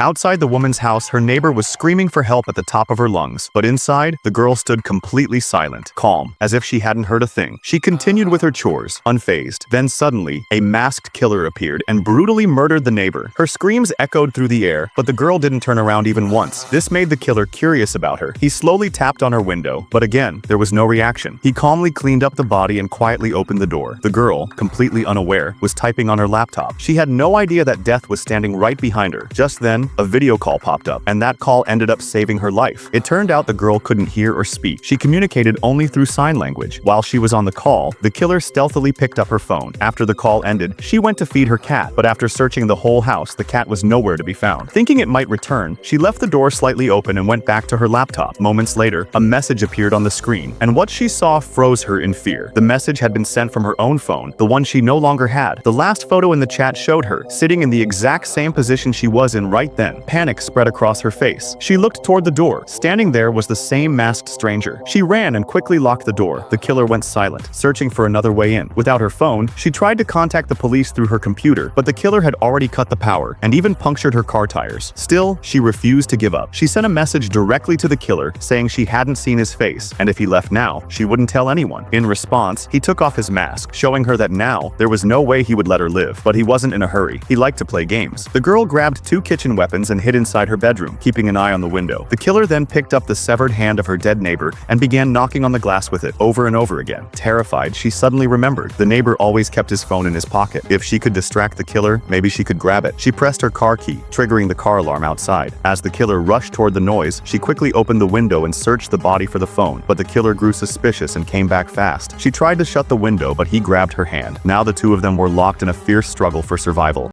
Outside the woman's house, her neighbor was screaming for help at the top of her lungs, but inside, the girl stood completely silent, calm, as if she hadn't heard a thing. She continued with her chores, unfazed. Then suddenly, a masked killer appeared and brutally murdered the neighbor. Her screams echoed through the air, but the girl didn't turn around even once. This made the killer curious about her. He slowly tapped on her window, but again, there was no reaction. He calmly cleaned up the body and quietly opened the door. The girl, completely unaware, was typing on her laptop. She had no idea that death was standing right behind her. Just then, a video call popped up, and that call ended up saving her life. It turned out the girl couldn't hear or speak. She communicated only through sign language. While she was on the call, the killer stealthily picked up her phone. After the call ended, she went to feed her cat, but after searching the whole house, the cat was nowhere to be found. Thinking it might return, she left the door slightly open and went back to her laptop. Moments later, a message appeared on the screen, and what she saw froze her in fear. The message had been sent from her own phone, the one she no longer had. The last photo in the chat showed her, sitting in the exact same position she was in right then. Panic spread across her face. She looked toward the door. Standing there was the same masked stranger. She ran and quickly locked the door. The killer went silent, searching for another way in. Without her phone, she tried to contact the police through her computer, but the killer had already cut the power and even punctured her car tires. Still, she refused to give up. She sent a message directly to the killer, saying she hadn't seen his face, and if he left now, she wouldn't tell anyone. In response, he took off his mask, showing her that now there was no way he would let her live, but he wasn't in a hurry. He liked to play games. The girl grabbed 2 kitchen weapons and hid inside her bedroom, keeping an eye on the window. The killer then picked up the severed hand of her dead neighbor and began knocking on the glass with it over and over again. Terrified, she suddenly remembered the neighbor always kept his phone in his pocket. If she could distract the killer, maybe she could grab it. She pressed her car key, triggering the car alarm outside. As the killer rushed toward the noise, she quickly opened the window and searched the body for the phone, but the killer grew suspicious and came back fast. She tried to shut the window, but he grabbed her hand. Now the two of them were locked in a fierce struggle for survival.